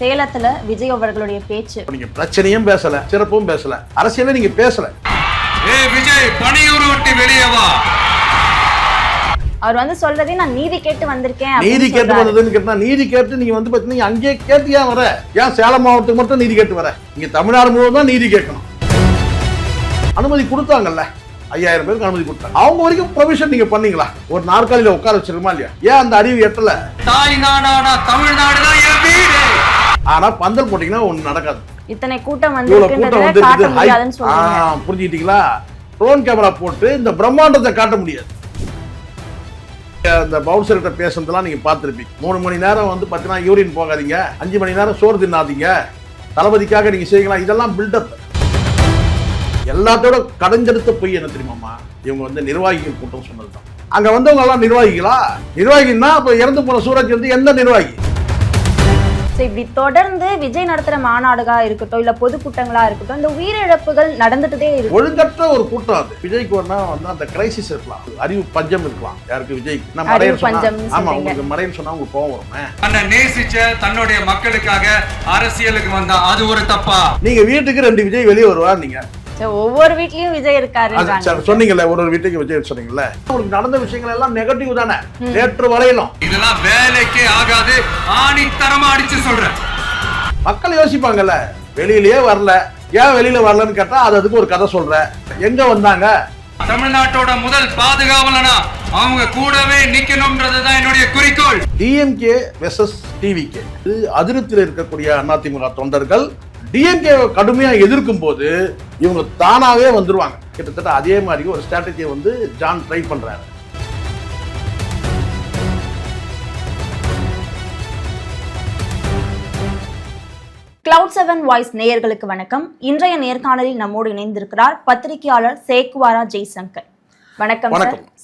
சேலத்துல விஜய் அவர்களுடைய பேச்சு நீங்க பிரச்சனையும் பேசல, சிறப்பும் பேசல, அரசியல நீங்க பேசல. விஜய் பணியூர் விட்டு வெளியே வா. அவர் சொல்றதே நான் நீதி கேட்டு வந்திருக்கேன். நீதி கேட்டு வந்ததுன்னு கேட்டா, நீதி கேட்டு நீங்க பாத்தீங்கன்னா அங்கே கேட்டு ஏன் வர? ஏன் சேலம் மாவட்டத்துக்கு மட்டும் நீதி கேட்டு வர? நீங்க தமிழ்நாடு முழுவதும் தான் நீதி கேட்கணும். அனுமதி கொடுத்தாங்கல்ல, 5000 பேருக்கு அனுமதி கொடுத்தாங்க. அவங்க வரைக்கும் ப்ரொவிஷன் நீங்க பண்ணீங்களா? ஒரு நாற்காலியில உட்கார வச்சிருமா இல்லையா? ஏன் அந்த அறிவு எட்டல? தாய் நாடானா தமிழ்நாடு தான் என் வீடு. ஆனா பந்தல் போட்டீங்கன்னா ஒண்ணு நடக்காது. இத்தனை கூட்டம் புரிஞ்சுக்கிட்டீங்களா? ட்ரோன் கேமரா போட்டு இந்த பிரம்மாண்டத்தை காட்ட முடியாது. இந்த பவுன்சர்கிட்ட பேசுறதெல்லாம் நீங்க பார்த்திருப்பீங்க. 3 மணி நேரம் பாத்தீங்கன்னா யூரின் போகாதீங்க, 5 மணி நேரம் சோறு தின்னாதீங்க, தளபதிக்காக நீங்க செய்யலாம். இதெல்லாம் பில்டப். எல்லாத்தோட கடைஞ்செடுத்த பொய் என்ன தெரியுமாமா? இவங்க நிர்வாகிகள் கூட்டம் சொன்னதுதான். அங்க வந்தவங்க எல்லாம் நிர்வாகிகளா? நிர்வாகின்னா அப்ப இறந்து போன சூரஜ் எந்த நிர்வாகி? இப்படி தொடர்ந்து விஜய் நடத்துற மாநாடுகளா இருக்கட்டும், இல்ல பொதுக்கூட்டங்களா இருக்கட்டும், இந்த உயிரிழப்புகள் நடந்துட்டே இருக்கு. ஒழுங்கற்ற ஒரு கூட்டம் அது. விஜய்க்கு அந்த கிரைசிஸ் இருக்கலாம், அறிவு பஞ்சம் இருக்கலாம். யாருக்கு? விஜய்க்கு. நான் மறையன் சொன்னா, ஆமா, உங்களுக்கு மறையன் சொன்னா உங்களுக்கு கோவம் வருமே. அந்த நேசிச்ச தன்னுடைய மக்களுக்காக அரசியலுக்கு வந்தா அது ஒரு தப்பா? நீங்க வீட்டுக்கு 2 விஜய் வெளியே வருவா. நீங்க ஒவ்வொரு வீட்லயும் விஜய் இருக்காரு சொன்னீங்கல்ல, ஒரு வீட்டுக்கு விஜய் சொன்னீங்கல்ல. உங்களுக்கு நடந்த விஷயங்கள் எல்லாம் நெகட்டிவ் தானே நேற்று வரையிலும். இதெல்லாம் வேலைக்கே ஆகாது, ஆணித்தரமா அடிச்சு சொல்றேன். மக்கள் யோசிப்பாங்கல்ல, வெளியிலேயே வரல, ஏன் வெளியில வரலன்னு கேட்டா அதுக்கு ஒரு கதை சொல்ற. எங்க வந்தாங்க? தமிழ்நாட்டோட முதல் பாதுகாவலனா அவங்க கூடவே நிக்கணும்ன்றதுதான் என்னுடைய குறிக்கோள். DMK versus TVK. இது அதிருப்தியில் இருக்கக்கூடிய அதிமுக தொண்டர்கள் டிஎம்கே கடுமையா எதிர்க்கும் போது இவங்க தானாவே வந்துருவாங்க. கிட்டத்தட்ட அதே மாதிரி ஒரு ஸ்ட்ராட்டஜியை ஜான் ட்ரை பண்றாரு. Cloud7 வாய்ஸ் நேயர்களுக்கு வணக்கம். இன்றைய நேர்காணலில் நம்மோடு இணைந்திருக்கிறார் பத்திரிகையாளர் சேக்குவாரா ஜெய்சங்கர். வணக்கம்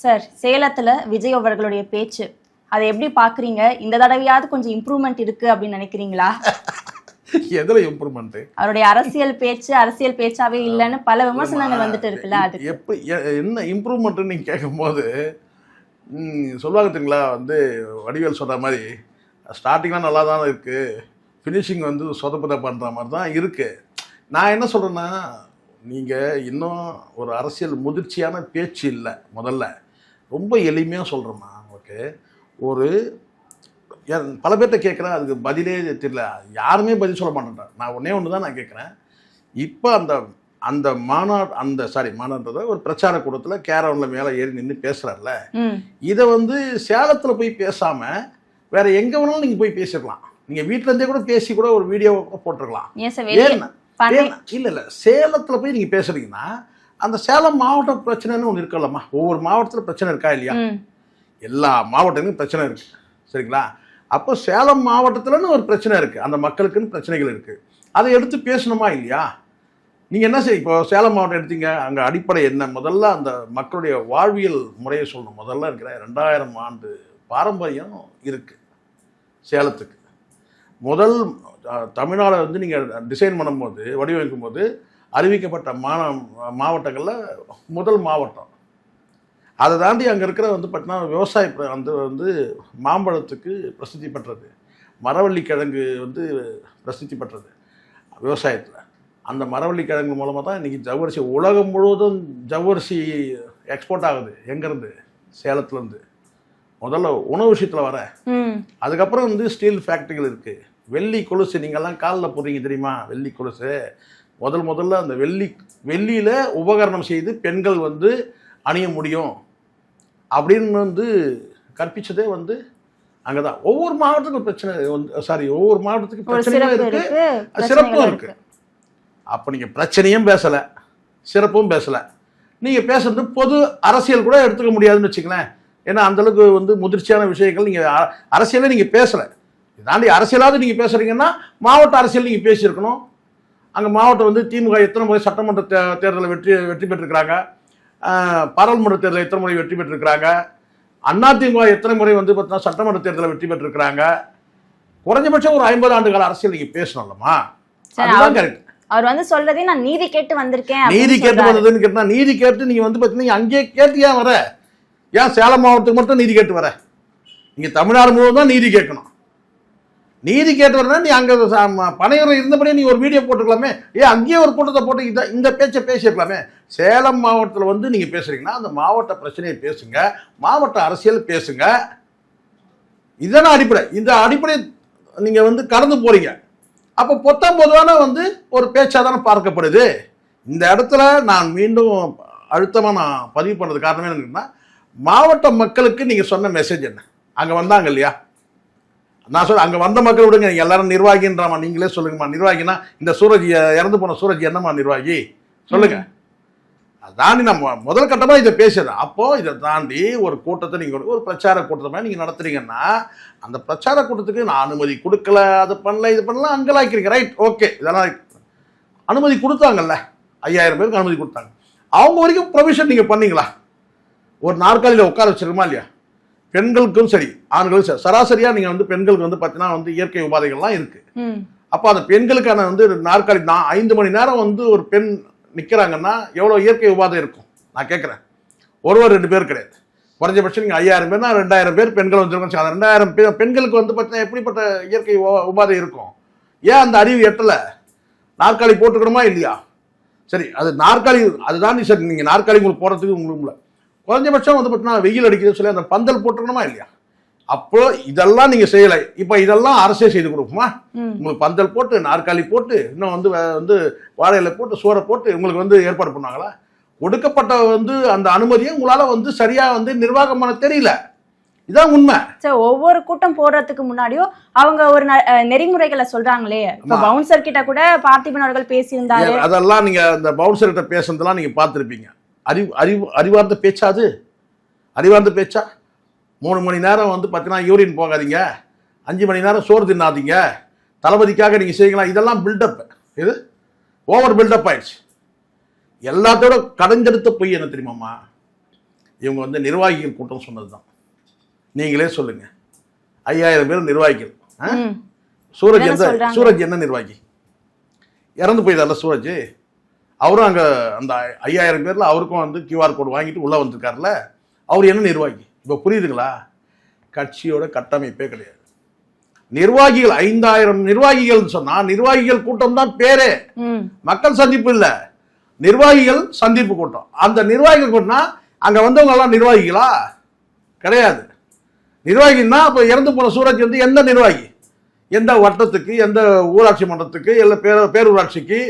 சார். சேலத்துல விஜய் அவர்களுடைய பேச்சு, அதை எப்படி பாக்குறீங்க? இந்த தடவையாவது கொஞ்சம் இம்ப்ரூவ்மெண்ட் இருக்கு அப்படின்னு நினைக்கிறீங்களா? எதுல இம்ப்ரூவ்மெண்ட்? அவருடைய அரசியல் பேச்சாவே இல்லைன்னு பல விமர்சனங்கள் வந்துட்டு இருக்குல்ல. அது எப்படி என்ன இம்ப்ரூவ்மெண்ட் நீங்க கேட்கும் போது சொல்லுவாங்க தெரியுங்களா? வடிவேல் சொல்ற மாதிரி ஸ்டார்டிங்லாம் நல்லா தான் இருக்கு, ஃபினிஷிங் சொதப்பதை பண்ற மாதிரி தான் இருக்கு. நான் என்ன சொல்றேன்னா, நீங்க இன்னும் ஒரு அரசியல் முதிர்ச்சியான பேச்சு இல்லை. முதல்ல ரொம்ப எளிமையா சொல்றேம்மா. ஓகே, ஒரு பல பேர்கிட்ட கேட்குறேன், அதுக்கு பதிலே தெரியல, யாருமே பதில் சொல்ல மாட்டேன். நான் ஒன்று தான் நான் கேட்குறேன். இப்போ அந்த மாநாடுன்றத ஒரு பிரச்சார கூட்டத்தில் கேரவனில் மேலே ஏறி நின்று பேசுகிறார்ல, இதை சேலத்தில் போய் பேசாமல் வேற எங்கே வேணாலும் நீங்கள் போய் பேசிடலாம். நீங்கள் வீட்டிலேருந்தே கூட பேசி கூட ஒரு வீடியோ போட்டிருக்கலாம். இல்லை சேலத்தில் போய் நீங்கள் பேசுறீங்கன்னா அந்த சேலம் மாவட்ட பிரச்சனைன்னு ஒன்று இருக்கல்லம்மா. ஒவ்வொரு மாவட்டத்தில் பிரச்சனை இருக்கா இல்லையா? எல்லா மாவட்டங்களும் பிரச்சனை இருக்கு, சரிங்களா? அப்போ சேலம் மாவட்டத்தில்னு ஒரு பிரச்சனை இருக்குது, அந்த மக்களுக்குன்னு பிரச்சனைகள் இருக்குது. அதை எடுத்து பேசணுமா இல்லையா? நீங்கள் என்ன செய்ய? இப்போ சேலம் மாவட்டம் எடுத்தீங்க, அங்கே அடிப்படை என்ன? முதல்ல அந்த மக்களுடைய வாழ்வியல் முறையை சொல்லணும். முதல்ல இருக்கிற 2000 ஆண்டு பாரம்பரியம் இருக்குது சேலத்துக்கு. முதல் தமிழ்நாடு நீங்கள் டிசைன் பண்ணும்போது, வடிவமைக்கும் போது அறிவிக்கப்பட்ட மாவட்டங்களில் முதல் மாவட்டம். அதை தாண்டி அங்கே இருக்கிற பார்த்தீங்கன்னா விவசாய மாம்பழத்துக்கு பிரசித்தி பெற்றது, மரவள்ளி கிழங்கு பிரசித்தி பெற்றது விவசாயத்தில். அந்த மரவள்ளி கிழங்கு மூலமாக தான் இன்றைக்கி ஜவ்வரிசி உலகம் முழுவதும் ஜவ்வரிசி எக்ஸ்போர்ட் ஆகுது. எங்கேருந்து? சேலத்துலேருந்து. முதல்ல உணவு விஷயத்தில் வர, அதுக்கப்புறம் ஸ்டீல் ஃபேக்ட்ரிகள் இருக்குது. வெள்ளி கொலுசு நீங்கள்லாம் காலில் போடுறீங்க தெரியுமா? வெள்ளி கொலுசு முதல்ல அந்த வெள்ளியில் உபகரணம் செய்து பெண்கள் அணிய முடியும் அப்படின்னு கற்பிச்சதே அங்கதான். ஒவ்வொரு மாவட்டத்துக்கும் பிரச்சனை ஒவ்வொரு மாவட்டத்துக்கு பிரச்சனை இருக்கு, சிறப்பும் இருக்கு. அப்ப நீங்க பிரச்சனையும் பேசல, சிறப்பும் பேசல. நீங்க பேசுறது பொது அரசியல் கூட எடுத்துக்க முடியாதுன்னு வச்சுங்களேன். ஏன்னா அந்த அளவுக்கு முதிர்ச்சியான விஷயங்கள் நீங்க அரசியலே நீங்க பேசல. தாண்டி அரசியலாவது நீங்க பேசுறீங்கன்னா மாவட்ட அரசியல் நீங்க பேசியிருக்கணும். அங்க மாவட்டம் திமுக எத்தனை முறை சட்டமன்ற தேர்தலில் வெற்றி பெற்றிருக்கிறாங்க, பாராளுமன்ற தேர்தலில் எத்தனை முறை வெற்றி பெற்றிருக்கிறாங்க, அதிமுக எத்தனை முறை பார்த்தீங்கன்னா சட்டமன்ற தேர்தலில் வெற்றி பெற்றிருக்கிறாங்க. குறைஞ்சபட்சம் ஒரு 50 ஆண்டு கால அரசியல் நீங்க பேசணும்லமா? அதுதான் கரெக்ட். அவர் சொல்றதே நான் நீதி கேட்டு வந்திருக்கேன். நீதி கேட்டு வந்ததுன்னு கேட்டா, நீதி கேட்டு நீங்க பார்த்தீங்கன்னா அங்கேயே கேட்டு ஏன் வர? ஏன் சேலம் மாவட்டத்துக்கு மட்டும் நீதி கேட்டு வர? நீங்க தமிழ்நாடு முழுவதும் தான் நீதி கேட்கணும். நீதி கேட்டவர்னா நீ அங்கே பனையூரில் இருந்தபடியே நீ ஒரு வீடியோ போட்டுக்கலாமே, அங்கேயே ஒரு கூட்டத்தை போட்டு இந்த பேச்சை பேசியிருக்கலாமே. சேலம் மாவட்டத்தில் வந்து நீங்கள் பேசுகிறீங்கன்னா அந்த மாவட்ட பிரச்சனையை பேசுங்க, மாவட்ட அரசியல் பேசுங்க. இதான அடிப்படை. இந்த அடிப்படை நீங்கள் வந்து கடந்து போகிறீங்க. அப்போ பொத்தாம் வந்து ஒரு பேச்சாக தானே பார்க்கப்படுது. இந்த இடத்துல நான் மீண்டும் அழுத்தமாக நான் பதிவு பண்ணுறது காரணமே என்னன்னா, மாவட்ட மக்களுக்கு நீங்கள் சொன்ன மெசேஜ் என்ன? அங்கே வந்தாங்க இல்லையா, நான் சொல்ல அங்கே வந்த மக்கள் விடுங்க, நீங்கள் எல்லாரும் நிர்வாகின்றாமா, நீங்களே சொல்லுங்கம்மா. நிர்வாகினா இந்த சூரஜ் இறந்து போன சூரஜ் என்னம்மா நிர்வாகி சொல்லுங்க. அதை தாண்டி நம்ம முதல் கட்டமாக இதை பேசுறேன். அப்போது இதை தாண்டி ஒரு கூட்டத்தை நீங்கள் ஒரு பிரச்சார கூட்டத்தை மாதிரி நீங்கள் நடத்துறீங்கன்னா, அந்த பிரச்சார கூட்டத்துக்கு நான் அனுமதி கொடுக்கல, அது பண்ணல, இது பண்ணலாம், அங்கலாக்கிறீங்க. Right, okay. இதெல்லாம் அனுமதி கொடுத்தாங்கல்ல, 5000 பேருக்கு அனுமதி கொடுத்தாங்க. அவங்க வரைக்கும் ப்ரொவிஷன் நீங்கள் பண்ணீங்களா? ஒரு நாற்காலியில் உட்கார வச்சிருக்குமா இல்லையா? பெண்களுக்கும் சரி ஆண்களுக்கும் சரி, சராசரியாக நீங்கள் வந்து பெண்களுக்கு வந்து பார்த்தீங்கன்னா வந்து இயற்கை உபாதைகள்லாம் இருக்குது. அப்போ அந்த பெண்களுக்கான வந்து நாற்காலி 5 மணி நேரம் வந்து ஒரு பெண் நிற்கிறாங்கன்னா எவ்வளோ இயற்கை உபாதை இருக்கும் நான் கேட்குறேன். ஒருவர் 2 பேர் கிடையாது. குறைஞ்சபட்சம் நீங்கள் 5000 பேர்னா 2000 பேர் பெண்கள் வந்துருக்கோம். அந்த 2000 பெண்களுக்கு வந்து பார்த்தீங்கன்னா எப்படிப்பட்ட இயற்கை உபாதை இருக்கும்? ஏன் அந்த அறிவு எட்டலை? நாற்காலி போட்டுக்கணுமா இல்லையா? சரி, அது நாற்காலி அதுதான் சரி. நீங்கள் நாற்காலி உங்களுக்கு போடுறதுக்கு உங்களுக்கு குறைஞ்சபட்சம் வந்து பார்த்தீங்கன்னா வெயில் அடிக்குதுன்னு சொல்லி அந்த பந்தல் போட்டுக்கணுமா இல்லையா? அப்போ இதெல்லாம் நீங்க செய்யலை. இப்போ இதெல்லாம் அரசே செய்து கொடுக்குமா? உங்களுக்கு பந்தல் போட்டு நாற்காலி போட்டு இன்னும் வந்து வாழையில போட்டு சோறை போட்டு உங்களுக்கு வந்து ஏற்பாடு பண்ணாங்களா? கொடுக்கப்பட்ட வந்து அந்த அனுமதியை உங்களால வந்து சரியா வந்து நிர்வாகம் பண்ண தெரியல. இதான் உண்மை. ஒவ்வொரு கூட்டம் போடுறதுக்கு முன்னாடியும் அவங்க ஒரு நெறிமுறைகளை சொல்றாங்களே. இப்ப பவுன்சர் கிட்ட கூட பார்த்திபன் அவர்கள் பேசியிருந்தாரு. அதெல்லாம் நீங்க அந்த பவுன்சர் கிட்ட பேசுறதெல்லாம் நீங்க பார்த்திருப்பீங்க. அறிவார்ந்த பேச்சா? அது அறிவார்ந்த பேச்சா? 3 மணி நேரம் வந்து பார்த்தீங்கன்னா யூரின் போகாதீங்க, 5 மணி நேரம் சோறு தின்னாதீங்க, தளபதிக்காக நீங்கள் செய்யலாம். இதெல்லாம் பில்டப். இது ஓவர் பில்டப் ஆயிடுச்சு. எல்லாத்தோட கடைஞ்செடுத்த பொய் என்ன தெரியுமாம்மா? இவங்க வந்து நிர்வாகிகள் கூட்டம் சொன்னது தான். நீங்களே சொல்லுங்க. 5000 பேர் நிர்வாகிகள். சூரஜ் என்ன நிர்வாகி? இறந்து போய்தால சூரஜ். அவரும் அங்கே அந்த 5000 பேரில் அவருக்கும் வந்து கியூஆர் கோடு வாங்கிட்டு உள்ளே வந்திருக்காருல, அவர் என்ன நிர்வாகி? இப்போ புரியுதுங்களா? கட்சியோட கட்டமைப்பே கிடையாது. நிர்வாகிகள் 5000 நிர்வாகிகள் சொன்னா நிர்வாகிகள் கூட்டம் தான் பேரே. மக்கள் சந்திப்பு இல்ல, நிர்வாகிகள் சந்திப்பு கூட்டம். அந்த நிர்வாகிகள் கூட்டம்னா அங்க வந்தவங்க எல்லாம் நிர்வாகிகளா? கிடையாது. நிர்வாகின்னா அப்ப இறந்து போன சூரஜ் வந்து எந்த நிர்வாகி? எந்த வட்டத்துக்கு, எந்த ஊராட்சி மன்றத்துக்கு, இல்ல பேரூராட்சிக்கு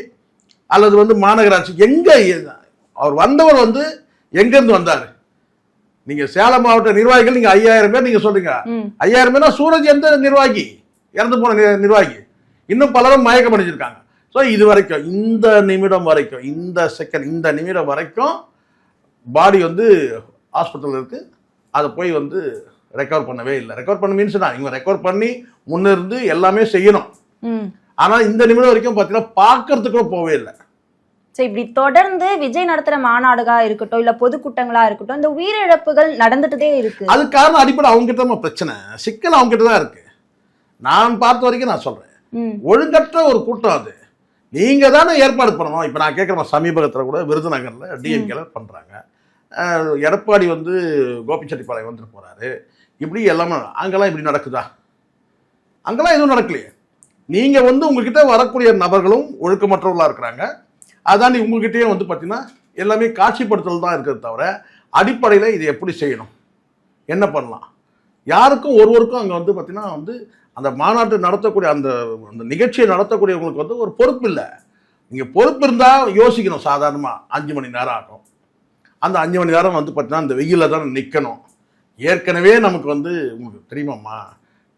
அல்லது வந்து மாநகராட்சிக்கு? எங்க அவர் வந்தவர் வந்து எங்க இருந்து வந்தாரு? நீங்க சேலம் மாவட்ட நிர்வாகிகள் நீங்க 5000 பேர் நீங்க சொல்றீங்க. 5000 பேர்னா சூரஜ் எந்த நிர்வாகி? இறந்து போன நிர்வாகி. இன்னும் பலரும் மயக்கம் அடைஞ்சிருக்காங்க. ஸோ இது வரைக்கும் இந்த நிமிடம் வரைக்கும் இந்த நிமிடம் வரைக்கும் பாடி வந்து ஹாஸ்பிட்டல் இருக்கு. அதை போய் வந்து ரெக்கவர் பண்ணவே இல்லை. ரெக்கவர் பண்ண மீன்ஸ் தான் இவங்க ரெக்கவர் பண்ணி முன்னிருந்து எல்லாமே செய்யணும். ஆனா இந்த நிமிடம் வரைக்கும் பார்த்தீங்கன்னா பார்க்கறதுக்கு போவே இல்லை. சரி, இப்படி தொடர்ந்து விஜய் நடத்துற மாநாடுகா இருக்கட்டும், இல்ல பொதுக்கூட்டங்களா இருக்கட்டும், இந்த உயிரிழப்புகள் நடந்துட்டதே இருக்கு. அது காரணம் அடிப்படை அவங்க கிட்ட தான் பிரச்சனை, சிக்கல் அவங்க கிட்ட தான் இருக்கு. நான் பார்த்த வரைக்கும் நான் சொல்றேன், ஒழுங்கற்ற ஒரு கூட்டம். அது நீங்க தானே ஏற்பாடு பண்ணணும். இப்ப நான் கேட்கிறேன், சமீபத்தில் கூட விருதுநகர்ல டிஎம்கேல பண்றாங்க. எடப்பாடி வந்து கோபிச்செட்டிப்பாளையம் வந்துட்டு போறாரு. இப்படி எல்லாமே அங்கெல்லாம் இப்படி நடக்குதா? அங்கெல்லாம் எதுவும் நடக்கலையே. நீங்க வந்து உங்ககிட்ட வரக்கூடிய நபர்களும் ஒழுக்கமற்றவர்களா இருக்கிறாங்க. அதாண்டி உங்ககிட்டயே வந்து பார்த்தீங்கன்னா எல்லாமே காட்சிப்படுத்தல் தான் இருக்கிறது தவிர அடிப்படையில் இது எப்படி செய்யணும், என்ன பண்ணலாம், யாருக்கும் ஒருவருக்கும் அங்கே வந்து பார்த்தீங்கன்னா வந்து அந்த மாநாட்டை நடத்தக்கூடிய அந்த நிகழ்ச்சியை நடத்தக்கூடியவங்களுக்கு வந்து ஒரு பொறுப்பு இல்லை. நீங்கள் பொறுப்பு இருந்தால் யோசிக்கணும். சாதாரணமாக 5 மணி நேரம் ஆகும். அந்த 5 மணி நேரம் வந்து பார்த்தீங்கன்னா அந்த வெயிலில் தான் நிற்கணும். ஏற்கனவே நமக்கு வந்து உங்களுக்கு தெரியுமாம்மா,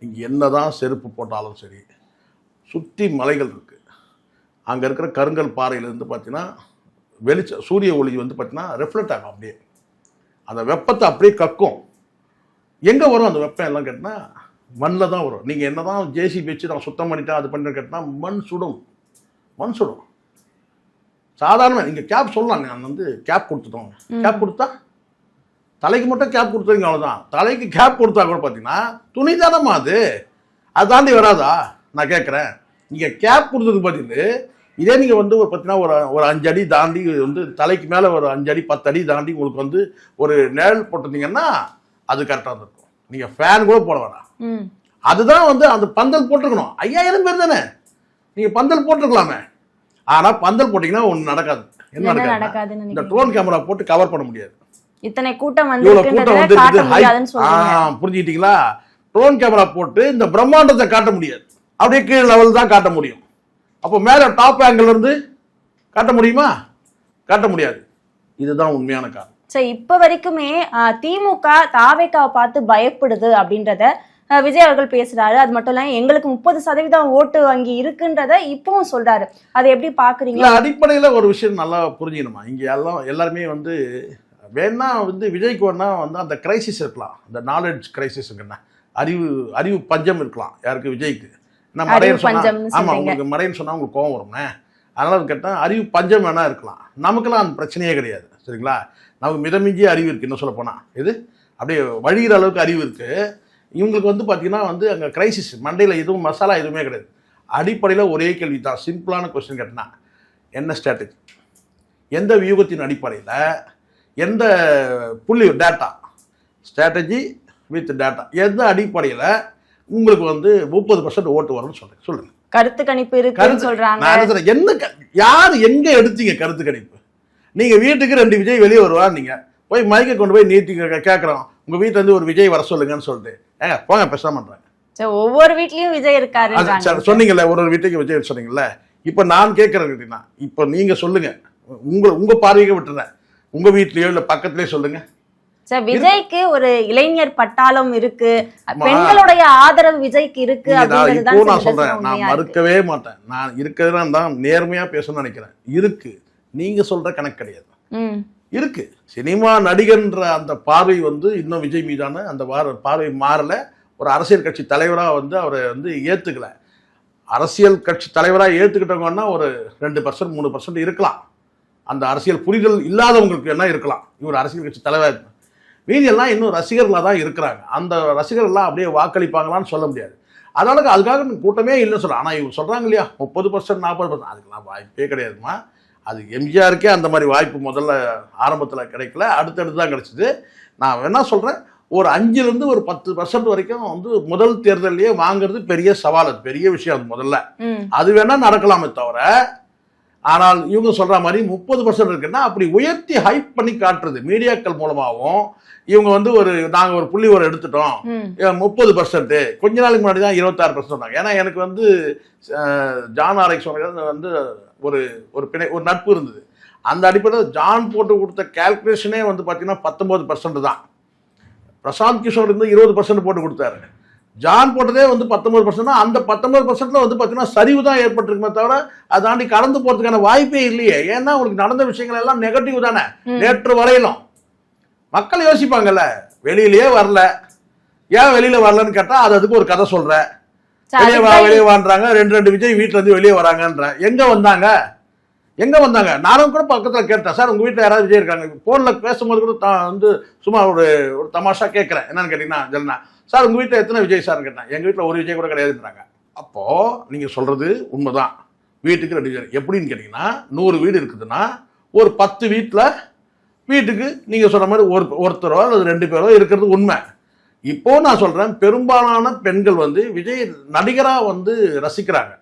நீங்கள் என்ன தான் செருப்பு போட்டாலும் சரி, சுற்றி மலைகள் இருக்குது. அங்கே இருக்கிற கருங்கல் பாறையிலேருந்து பார்த்தீங்கன்னா சூரிய ஒளி வந்து பார்த்தீங்கன்னா ரெஃப்ளெக்ட் ஆகும். அப்படியே அந்த வெப்பத்தை அப்படியே கக்கும். எங்கே வரும் அந்த வெப்பம் எல்லாம் கேட்டினா மண்ணில் தான் வரும். நீங்கள் என்ன தான் ஜேசிபி வச்சு நான் சுத்தம் பண்ணிட்டேன் அது பண்ணி கேட்டினா மண் சுடும். சாதாரணமாக நீங்கள் கேப் சொல்லலாம். நான் வந்து கேப் கொடுத்துட்டோம். கேப் கொடுத்தா தலைக்கு மட்டும் கேப் கொடுத்துருங்க, அவ்வளோதான். தலைக்கு கேப் கொடுத்தா கூட பார்த்தீங்கன்னா துணி தானம்மா அது தாண்டி வராதா? நான் கேட்குறேன். நீங்கள் கேப் கொடுத்ததுக்கு பதில் இதே நீங்கள் வந்து ஒரு பார்த்தீங்கன்னா ஒரு 5 அடி தாண்டி வந்து தலைக்கு மேலே ஒரு 5 அடி 10 அடி தாண்டி உங்களுக்கு வந்து ஒரு நிழல் போட்டிருந்தீங்கன்னா அது கரெக்டாக இருக்கும். நீங்கள் ஃபேன் கூட போட வேணாம். அதுதான் வந்து அந்த பந்தல் போட்டிருக்கணும். 5000 பேர் தானே, நீங்க பந்தல் போட்டிருக்கலாமே. ஆனா பந்தல் போட்டீங்கன்னா ஒண்ணு நடக்காது. என்ன நடக்காது? இந்த ட்ரோன் கேமரா போட்டு கவர் பண்ண முடியாது. இத்தனை கூட்டம் புரிஞ்சுக்கிட்டீங்களா? ட்ரோன் கேமரா போட்டு இந்த பிரம்மாண்டத்தை காட்ட முடியாது. அப்படியே கீழ் லெவல் தான் காட்ட முடியும். அப்போ மேல டாப் ஆங்கிள் இருந்து காட்ட முடியுமா? காட்ட முடியாது. இதுதான் உண்மையான காரணம். சரி, இப்ப வரைக்குமே திமுக தாவேக்காவை பார்த்து பயப்படுது அப்படின்றத விஜய் அவர்கள் பேசுறாரு. அது மட்டும் இல்ல, எங்களுக்கு 30% ஓட்டு வங்கி இருக்குன்றத இப்பவும் சொல்றாரு. அதை எப்படி பாக்குறீங்க? அடிப்படையில ஒரு விஷயம் நல்லா புரிஞ்சுக்கணுமா, இங்க எல்லாருமே வந்து வேணா வந்து விஜய்க்கு வேணா வந்து அந்த கிரைசிஸ் இருக்கலாம், அந்த நாலேஜ் கிரைசிஸ்ங்கன்னா அறிவு பஞ்சம் இருக்கலாம். யாருக்கு? விஜய்க்கு. மடையன்னு சொன்னா உங்களுக்கு கோவம் வரும்னே. அதனால கேட்டால் அறிவு பஞ்சம் வேணா இருக்கலாம். நமக்கெல்லாம் அந்த பிரச்சனையே கிடையாது. சரிங்களா? நமக்கு மிதமிஞ்சிய அறிவு இருக்கு. இன்னும் சொல்ல போனா இது அப்படியே வழிகிற அளவுக்கு அறிவு இருக்கு. இவங்களுக்கு வந்து பார்த்தீங்கன்னா வந்து அங்கே கிரைசிஸ் மண்டையில் எதுவும் மசாலா எதுவுமே கிடையாது. அடிப்படையில் ஒரே கேள்வி தான், சிம்பிளான கொஸ்டின் கேட்டனா, என்ன ஸ்ட்ராட்டஜி, எந்த வியூகத்தின் அடிப்படையில், எந்த புள்ளி டேட்டா, ஸ்ட்ராட்டஜி வித் டேட்டா, எந்த அடிப்படையில் உங்களுக்கு வந்து 30% ஓட்டு வரும்னு சொல்லுங்க. கருத்து கணிப்பு இருக்குன்னு சொல்றாங்க. என்ன யார் எங்க எடுத்தீங்க கருத்து கணிப்பு? நீங்க வீட்டுக்கு 2 விஜய் வெளியே வருவா, நீங்க போய் மைக்கை கொண்டு போய் நீட்டி கேட்கறோம், உங்க வீட்டுல இருந்து ஒரு விஜய் வர சொல்லுங்கன்னு சொல்லிட்டு ஏங்க போங்க பேசாம பண்றாங்க. ஒவ்வொரு வீட்லயும் விஜய் இருக்காரு சொன்னீங்கல்ல, ஒரு வீட்டுக்கு விஜய் சொன்னீங்கல்ல. இப்ப நான் கேட்கறேன், இப்ப நீங்க சொல்லுங்க, உங்க பார்வையை விட்டுறேன், உங்க வீட்லயோ இல்ல பக்கத்துலயே சொல்லுங்க. விஜய்க்கு ஒரு இளைஞர் பட்டாளம் இருக்கு, பெண்களுடைய ஆதரவு விஜய்க்கு இருக்கு. நான் சொல்றேன், நான் மறுக்கவே மாட்டேன். நான் இருக்கிறதா தான் நேர்மையா பேசணும்னு நினைக்கிறேன். இருக்கு, நீங்க சொல்ற கணக்கு கிடையாது. இருக்கு. சினிமா நடிகர்ன்ற அந்த பார்வை வந்து இன்னும் விஜய் மீதான அந்த பார்வை மாறல. ஒரு அரசியல் கட்சி தலைவராக வந்து அவரை வந்து ஏத்துக்கல. அரசியல் கட்சி தலைவராக ஏத்துக்கிட்டவங்கன்னா ஒரு 2% 3% இருக்கலாம். அந்த அரசியல் புரிதல் இல்லாதவங்களுக்கு என்ன இருக்கலாம், இவர் அரசியல் கட்சி தலைவராக. மீதியெல்லாம் இன்னும் ரசிகர்களாக தான் இருக்கிறாங்க. அந்த ரசிகர்கள்லாம் அப்படியே வாக்களிப்பாங்களான்னு சொல்ல முடியாது. அதனால அதுக்காக கூட்டமே இல்லைன்னு சொல்கிறேன். ஆனால் இவங்க சொல்கிறாங்க இல்லையா 30% 40%, அதுக்கெல்லாம் வாய்ப்பே கிடையாதுமா. அது எம்ஜிஆருக்கே அந்த மாதிரி வாய்ப்பு முதல்ல ஆரம்பத்தில் கிடைக்கல, அடுத்தடுத்து தான் கிடைச்சிது. நான் வேணா சொல்கிறேன், ஒரு 5லேருந்து ஒரு 10% வரைக்கும் வந்து முதல் தேர்தலையே வாங்குறது பெரிய சவால், அது பெரிய விஷயம். அது முதல்ல அது வேணா நடக்கலாமே தவிர, ஆனால் இவங்க சொல்ற மாதிரி 30% இருக்குன்னா அப்படி உயர்த்தி ஹைப் பண்ணி காட்டுறது மீடியாக்கள் மூலமாகவும் இவங்க வந்து நாங்கள் ஒரு புள்ளி ஒரு எடுத்துட்டோம் 30%, கொஞ்ச நாளைக்கு முன்னாடி தான் 26% சொன்னாங்க. ஏன்னா எனக்கு வந்து ஜான் ஆரைக் வந்து ஒரு நட்பு இருந்தது. அந்த அடிப்படையில் ஜான் போட்டு கொடுத்த கால்குலேஷனே வந்து பார்த்தீங்கன்னா 19% தான். பிரசாந்த் கிஷோர் இருந்து 20% போட்டு கொடுத்தாரு. ஜான் போட்டதே வந்து 19%. அந்த 19% வந்து பார்த்தீங்கன்னா சரிவு தான் ஏற்பட்டிருக்குமே தவிர அதை தாண்டி கடந்து போறதுக்கான வாய்ப்பே இல்லையே. ஏன்னா உங்களுக்கு நடந்த விஷயங்கள் எல்லாம் நெகட்டிவ் தானே. நேற்று வரையிலும் மக்கள் யோசிப்பாங்கல்ல, வெளியிலேயே வரல, ஏன் வெளியில வரலன்னு கேட்டா அதுக்கு ஒரு கதை சொல்ற. வெளியே வான்றாங்க, 2 விஜய் வீட்டுல இருந்து வெளியே வராங்கன்ற. எங்க வந்தாங்க? நானும் கூட பக்கத்துல கேட்டேன், சார் உங்க வீட்டுல யாராவது விஜய் இருக்காங்க? போன்ல பேசும்போது கூட வந்து சும்மா ஒரு தமாஷா கேட்கிறேன், என்னன்னு கேட்டீங்கன்னா ஜெல்னா, சார் உங்க வீட்டுல எத்தனை விஜய் சார்னு கேட்டேன். எங்க வீட்டுல ஒரு விஜய் கூட கிடையாதுன்றாங்க. அப்போ நீங்க சொல்றது உண்மைதான், வீட்டுக்கு 2 விஜய். எப்படின்னு கேட்டீங்கன்னா 100 வீடு இருக்குதுன்னா ஒரு 10 வீட்டுக்கு நீங்க சொல்ற மாதிரி ஒருத்தரோ அல்லது 2 பேரோ இருக்கிறது உண்மை. இப்போ நான் சொல்றேன், பெரும்பாலான பெண்கள் வந்து விஜய் நடிகரா வந்து ரசிக்கிறாங்க.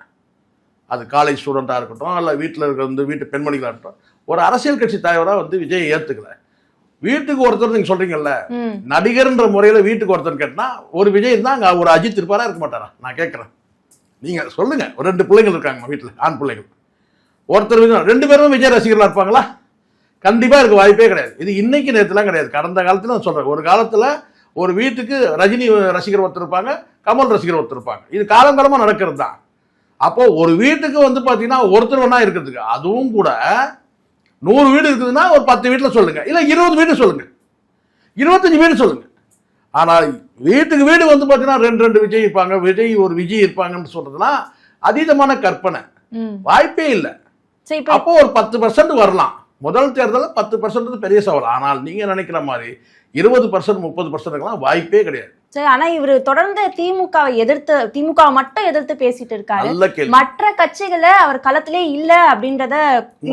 அது காலேஜ் ஸ்டூடெண்டா இருக்கட்டும், அல்ல வீட்டில் இருக்கிற வந்து வீட்டு பெண்மணிகளா இருக்கட்டும். ஒரு அரசியல் கட்சி தலைவரா வந்து விஜய் ஏத்துக்கல. வீட்டுக்கு ஒருத்தர் நீங்க சொல்றீங்கல்ல, நடிகர்ன்ற முறையில வீட்டுக்கு ஒருத்தர் கேட்டா ஒரு விஜய் இருந்தா அங்க ஒரு அஜித் இருப்பாரா இருக்க மாட்டாரா? நான் கேட்கிறேன், நீங்க சொல்லுங்க. ஒரு 2 பிள்ளைகள் இருக்காங்க வீட்டுல, ஆண் பிள்ளைகள். ஒருத்தர் 2 பேரும் விஜய் ரசிகர்களா இருப்பாங்களா? கண்டிப்பா இருக்க வாய்ப்பே கிடையாது. இது இன்னைக்கு நேரத்துலாம் கிடையாது, கடந்த காலத்துல நான் சொல்றேன். ஒரு காலத்துல ஒரு வீட்டுக்கு ரஜினி ரசிகர் ஒருத்தர் இருப்பாங்க, கமல் ரசிகர் ஒருத்தர் இருப்பாங்க. இது காலங்காலமா நடக்கிறது தான். அப்போ ஒரு வீட்டுக்கு வந்து பாத்தீங்கன்னா ஒருத்தர் ஒண்ணா இருக்கிறதுக்கு, அதுவும் கூட 100 வீடு இருக்குதுன்னா ஒரு 10 வீட்டுல சொல்லுங்க, இல்ல 20 வீடு சொல்லுங்க, 25 வீடு சொல்லுங்க. ஆனா வீட்டுக்கு வீடு வந்து பாத்தீங்கன்னா 2 விஜய் இருப்பாங்க, ஒரு விஜய் இருப்பாங்கன்னு சொல்றதுலாம் அதீதமான கற்பனை, வாய்ப்பே இல்லை. அப்போ ஒரு 10% வரலாம். முதல் தேர்தல் 10% பெரிய சவால். ஆனால் நீங்க நினைக்கிற மாதிரி 20% 30% வாய்ப்பே கிடையாது. சரி, ஆனா இவரு தொடர்ந்து திமுக மட்டும் எதிர்த்து பேசிட்டு இருக்காரு. மற்ற கட்சிகளை அவர் களத்திலே இல்ல அப்படின்றத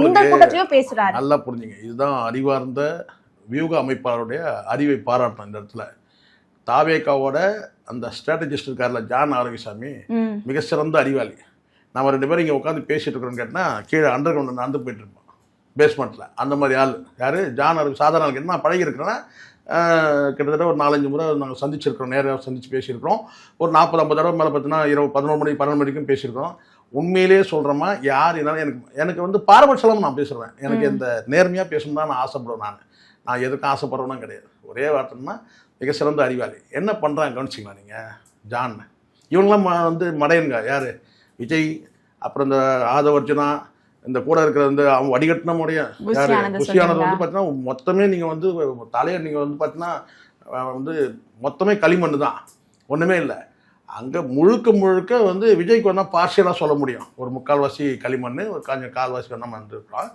இந்த கூட்டத்திலயும் பேசுறாரு. நல்லா புரிஞ்சுங்க, இதுதான் அறிவார்ந்த வியூக அமைப்பாளருடைய அறிவை பாராட்டணும். இந்த இடத்துல தாவேகாவோட அந்த ஸ்ட்ராட்டஜிஸ்ட் இருக்கார்ல ஜான் ஆரோக்கியசாமி மிக சிறந்த அறிவாளி. நம்ம 2 பேரும் இங்கே உட்காந்து பேசிட்டு இருக்கிறோம்னு கேட்டால் கீழே அண்டர் கிரவுண்ட் நடந்து போயிட்டு இருப்போம் பேஸ்மெண்ட்டில். அந்த மாதிரி ஆள் யார் ஜான் ஆரோக்கிய சாதாரண ஆளுக்கு நான் பழகிருக்கிறேன்னா கிட்டத்தட்ட ஒரு 4-5 முறை நாங்கள் சந்திச்சிருக்கிறோம், நேராக சந்தித்து பேசியிருக்கிறோம். ஒரு 40-50 தடவை மேலே பார்த்தீங்கன்னா 11 மணி 12 மணிக்கும் பேசியிருக்கிறோம். உண்மையிலேயே சொல்கிறோமா யார் என்னாலும் எனக்கு வந்து பாரபட்சம் நான் பேசுகிறேன். எனக்கு இந்த நேர்மையாக பேசணும் தான் நான் ஆசைப்படுவேன். நான் எதுக்கும் ஆசைப்படுறேன்னா கிடையாது. ஒரே வார்த்தைன்னா மிக சிறந்த அறிவாளி. என்ன பண்ணுறாங்க கவனிச்சிங்களா நீங்கள்? ஜான் இவங்களாம் வந்து மடையனுங்க. யார்? விஜய், அப்புறம் இந்த ஆதவர்ஜுனா, இந்த கூட இருக்கிற வந்து அவங்க வடிகட்டின முடியும் யார்? புஷியானது வந்து பார்த்தீங்கன்னா மொத்தமே நீங்கள் வந்து தலையை நீங்கள் வந்து பார்த்தீங்கன்னா வந்து மொத்தமே களிமண் தான், ஒன்றுமே இல்லை. அங்கே முழுக்க வந்து விஜய்க்கு வந்தால் பார்ஷியலாக சொல்ல முடியும். ஒரு 3/4வாசி களிமண், ஒரு கொஞ்சம் 1/4வாசி வேணால் வந்துருக்கலாம்.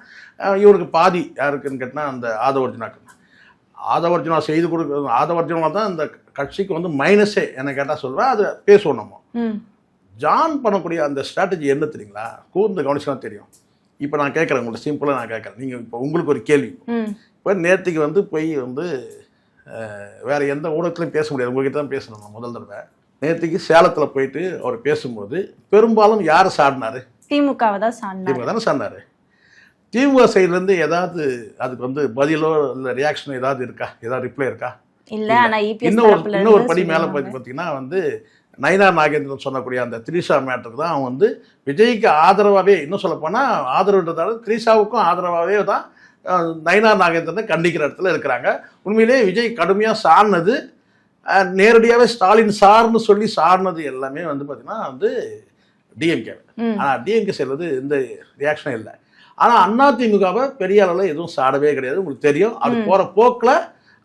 இவருக்கு பாதி யாருக்குன்னு கேட்டால் அந்த ஆதவர்ஜுனாக்கு. ஆதவர்ஜுனா செய்து கொடுக்குறது ஆதவர்ஜுனா தான் இந்த கட்சிக்கு வந்து மைனஸே என்ன கேட்டால் சொல்லுவேன். அதை பேசுவோம் நம்ம. ஜான் பண்ணக்கூடிய அந்த ஸ்ட்ராட்டஜி என்ன தெரியுங்களா? கூர்ந்து கவனிச்சுனா தெரியும். இப்போ நான் கேட்குறேன் உங்கள்கிட்ட, சிம்பிளாக நான் கேட்குறேன். நீங்கள் இப்போ உங்களுக்கு ஒரு கேள்வி. இப்போ நேற்றுக்கு வந்து போய் வந்து வேறு எந்த ஊடகத்துலையும் பேச முடியாது, உங்கள்கிட்ட தான் பேசணும். நான் முதல் தடவை நேற்றுக்கு சேலத்தில் போயிட்டு அவர் பேசும்போது பெரும்பாலும் யாரை சாடினார்? திமுகவை தான் சாடினார். திமுக தானே சாடினார். திமுக சைட்லேருந்து ஏதாவது அதுக்கு வந்து பதிலோ இல்லை ரியாக்ஷனோ ஏதாவது இருக்கா? ஏதாவது ரிப்ளை இருக்கா? இல்லை. ஆனால் இன்னொரு படி மேலே பார்த்தீங்கன்னா வந்து நயினார் நாகேந்திரன் சொன்னக்கூடிய அந்த திரிஷா மேட்டருக்கு தான் அவன் வந்து விஜய்க்கு ஆதரவாகவே, இன்னும் சொல்லப்போனால் ஆதரவுன்றதால திரிஷாவுக்கும் ஆதரவாகவே தான் நயினார் நாகேந்திரனை கண்டிக்கிற இடத்துல இருக்கிறாங்க. உண்மையிலே விஜய் கடுமையாக சாடினது, நேரடியாகவே ஸ்டாலின் சார்னு சொல்லி சாடினது எல்லாமே வந்து பார்த்தீங்கன்னா வந்து டிஎம்கே. ஆனால் டிஎம்கே செய்வது இந்த ரியாக்ஷனே இல்லை. ஆனால் அதிமுகவை பெரிய அளவில் எதுவும் சாடவே கிடையாது. உங்களுக்கு தெரியும். அது போகிற போக்கில்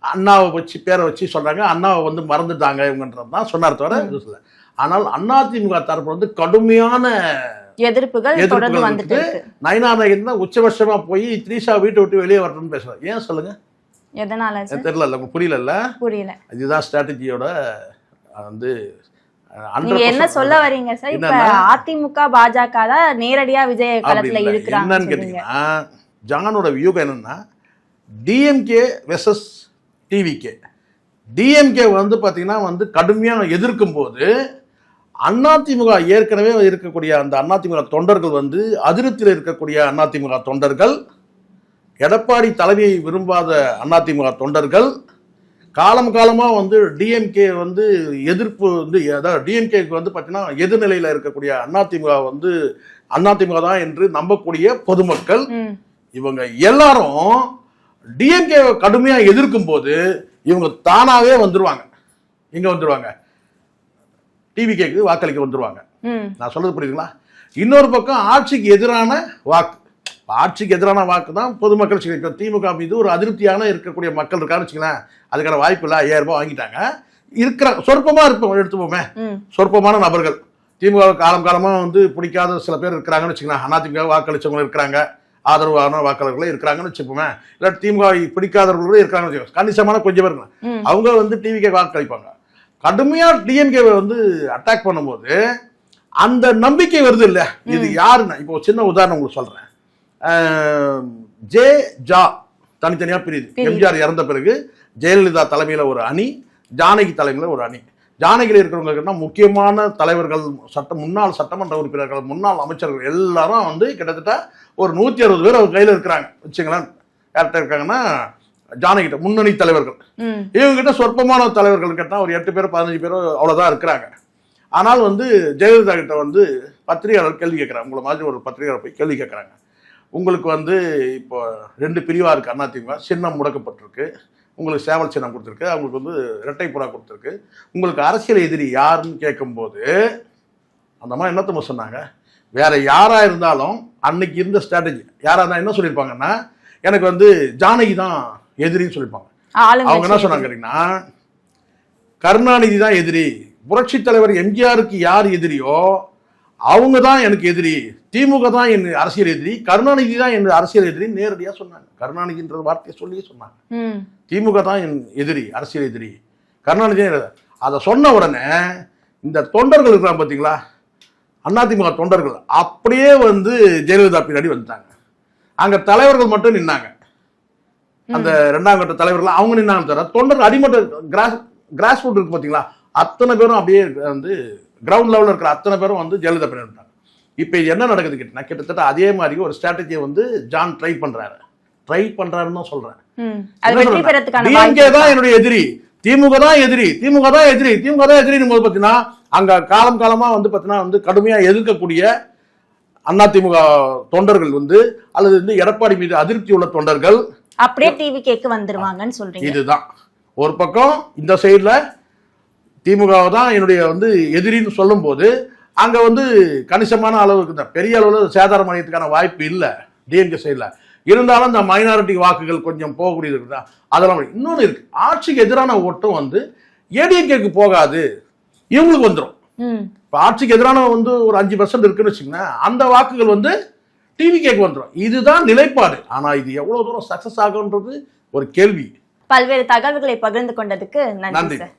அண்ணாவை வச்சு பேரை வச்சு சொல்கிறாங்க. அண்ணாவை வந்து மறந்துட்டாங்க இவங்கன்றது தான் சொன்னார் தவிர எதுவும் இல்லை. ஆனால் அதிமுக தரப்பு வந்து கடுமையான எதிர்ப்புகள் தொடர்ந்து வந்துட்டு நயினார் நாகேந்திரன் உச்சபட்சமாக போய் திரிஷா வீட்டை விட்டு வெளியே வரணும்னு பேசுகிறார். ஏன் சொல்லுங்க? எதனால தெரியல. உங்களுக்கு புரியல? இதுதான் ஸ்ட்ராட்டஜியோட வந்து என்ன சொல்ல வரீங்க சார்? இப்ப அதிமுக பாஜக தான் நேரடியா விஜய் களத்துல இருக்கிறாங்க. என்னன்னு கேட்டீங்கன்னா ஜானோட வியூகம் என்னன்னா டிஎம்கே வெர்சஸ் டிவிகே. டிஎம்கே வந்து பார்த்தீங்கன்னா வந்து கடுமையாக எதிர்க்கும் போது அதிமுக ஏற்கனவே இருக்கக்கூடிய அந்த அதிமுக தொண்டர்கள் வந்து அதிருப்தியில் இருக்கக்கூடிய அதிமுக தொண்டர்கள், எடப்பாடி தலைமையை விரும்பாத அதிமுக தொண்டர்கள் காலமாக வந்து டிஎம்கே வந்து எதிர்ப்பு வந்து, அதாவது டிஎம்கேக்கு வந்து பார்த்தீங்கன்னா எதிர்நிலையில் இருக்கக்கூடிய அதிமுக வந்து அதிமுக தான் என்று நம்பக்கூடிய பொதுமக்கள், இவங்க எல்லாரும் டிஎம்கே கடுமையாக எதிர்க்கும் போது இவங்க தானாவே வந்துருவாங்க. இங்க வந்துருவாங்க, டிவிகேக்கு வாக்களிக்க வந்துருவாங்க. நான் சொல்றது புரியுதுங்களா? இன்னொரு பக்கம் ஆட்சிக்கு எதிரான வாக்கு, ஆட்சிக்கு எதிரான வாக்கு தான் பொதுமக்கள். திமுக மீது ஒரு அதிருப்தியான இருக்கக்கூடிய மக்கள் இருக்கான்னு வச்சுக்கலாம், அதுக்கான வாய்ப்பு இல்லை. 5000 ரூபாய் வாங்கிட்டாங்க. இருக்கிற சொற்பமா இருப்போம், எடுத்துப்போமே, சொற்பமான நபர்கள் திமுக காலமாக வந்து பிடிக்காத சில பேர் இருக்கிறாங்கன்னு வச்சுக்கலாம். அதிமுக வாக்களிச்சவங்க இருக்கிறாங்க, ஆதரவான வாக்காளர்களே இருக்கிறாங்கன்னு வச்சுப்போமே. இல்லை திமுக பிடிக்காதவர்களும் இருக்காங்கன்னு வச்சுக்கோங்க, கணிசமான கொஞ்சம் பேர் இருக்கலாம். அவங்க வந்து டிவிகே வாக்களிப்பாங்க. கடுமையாக டிஎம்கேவை வந்து அட்டாக் பண்ணும்போது அந்த நம்பிக்கை வருது இல்லை? இது யாருன்னா, இப்போ சின்ன உதாரணம் உங்களுக்கு சொல்றேன். ஜா தனித்தனியாக பிரியுது. எம்ஜிஆர் இறந்த பிறகு ஜெயலலிதா தலைமையில் ஒரு அணி, ஜானகி தலைமையில் ஒரு அணி. ஜானகியில் இருக்கிறவங்கன்னா முக்கியமான தலைவர்கள், முன்னாள் சட்டமன்ற உறுப்பினர்கள், முன்னாள் அமைச்சர்கள் எல்லாரும் வந்து கிட்டத்தட்ட ஒரு 160 பேர் அவர் கையில் இருக்கிறாங்க வச்சுங்களேன். யார்கிட்ட இருக்காங்கன்னா ஜானகிட்ட முன்னணி தலைவர்கள். இவங்ககிட்ட சொற்பமான தலைவர்கள் கேட்டால் ஒரு 8 பேர் 15 பேரோ அவ்வளோதான் இருக்கிறாங்க. ஆனால் வந்து ஜெயலலிதா கிட்ட வந்து பத்திரிகையாளர் கேள்வி கேட்குறாங்க. உங்களை மாதிரி ஒரு பத்திரிகையாளர் போய் கேள்வி கேட்குறாங்க. உங்களுக்கு வந்து இப்போ 2 பிரிவாக இருக்குது அதிமுக, சின்னம் முடக்கப்பட்டிருக்கு, உங்களுக்கு சேவல் சின்னம் கொடுத்துருக்கு, அவங்களுக்கு வந்து இரட்டை புறா கொடுத்துருக்கு, உங்களுக்கு அரசியல் எதிரி யாருன்னு கேட்கும்போது அந்த மாதிரி என்னத்தமோ சொன்னாங்க. வேற யாராக இருந்தாலும் அன்னைக்கு இருந்த ஸ்ட்ராட்டஜி யாராக இருந்தால் என்ன சொல்லியிருப்பாங்கன்னா, எனக்கு வந்து ஜானகி தான் எதிரின்னு சொல்லியிருப்பாங்க. அவங்க என்ன சொன்னாங்க கேட்டீங்கன்னா, கருணாநிதி தான் எதிரி, புரட்சி தலைவர் எம்ஜிஆருக்கு யார் எதிரியோ அவங்க தான் எனக்கு எதிரி, திமுக தான் என் அரசியல் எதிரி, கருணாநிதி தான் என் அரசியல் எதிரி நேரடியாக சொன்னாங்க. கருணாநிதின்ற வார்த்தையை சொல்லியே சொன்னாங்க. திமுக தான் என் எதிரி, அரசியல் எதிரி, கருணாநிதி. அதை சொன்ன உடனே இந்த தொண்டர்கள் இருக்கிறாங்க பார்த்தீங்களா, அதிமுக தொண்டர்கள் அப்படியே வந்து ஜெயலலிதா பின்னாடி வந்துட்டாங்க. அங்க தலைவர்கள் மட்டும் நின்னாங்க, அந்த 2ஆம் கட்ட தலைவர்கள் அவங்க நின்னாங்க தவிர தொண்டர்கள் அடிமட்ட கிராஸ் ரூட் இருக்கு பார்த்தீங்களா, அத்தனை பேரும் அப்படியே வந்து கிரவுண்ட் லெவலில் இருக்கிற அத்தனை பேரும் வந்து ஜெயலலிதா பண்ணிட்டாங்க. இப்போ என்ன நடக்குது கேட்டீங்கன்னா, கிட்டத்தட்ட அதே மாதிரி ஒரு ஸ்ட்ராட்டஜியை வந்து ஜான் ட்ரை பண்றாருன்னு தான் சொல்றேன். டிஎம்கே தான் என்னுடைய எதிரி, திமுக தான் எதிரி, திமுக தான் எதிரி, திமுக தான் எதிரின்னு போது பார்த்தீங்கன்னா, அங்க காலமா வந்து பார்த்தீங்கன்னா வந்து கடுமையா எதிர்க்கக்கூடிய அதிமுக தொண்டர்கள் வந்து, அல்லது வந்து எடப்பாடி மீது அதிருப்தி உள்ள தொண்டர்கள் அப்படியே டிவி கேக்கு வந்துருவாங்கன்னு சொல்றீங்க. இதுதான் ஒரு பக்கம். இந்த சைடுல திமுக தான் என்னுடைய வந்து எதிரின்னு சொல்லும் போது, அங்க வந்து கணிசமான அளவுக்கு தான், பெரிய அளவில் சேதாரம் அடையத்துக்கான வாய்ப்பு இல்லை டிஎம்கே சைடுல. இருந்தாலும் இந்த மைனாரிட்டி வாக்குகள் கொஞ்சம் போகக்கூடியது இருக்குதா, அதெல்லாம் இன்னொன்று இருக்கு. ஆட்சிக்கு எதிரான ஓட்டம் வந்து ஏடிஎம்கேக்கு போகாது, இவங்களுக்கு வந்துடும். இப்போ ஆட்சிக்கு எதிரான வந்து ஒரு 5% இருக்குன்னு வச்சுக்கோங்களேன், அந்த வாக்குகள் வந்து டிவிகேக்கு வந்துடும். இதுதான் நிலைப்பாடு. ஆனா இது எவ்வளவு தூரம் சக்சஸ் ஆகுன்றது ஒரு கேள்வி. பல்வேறு தகவல்களை பகிர்ந்து கொண்டதுக்கு நன்றி சார்.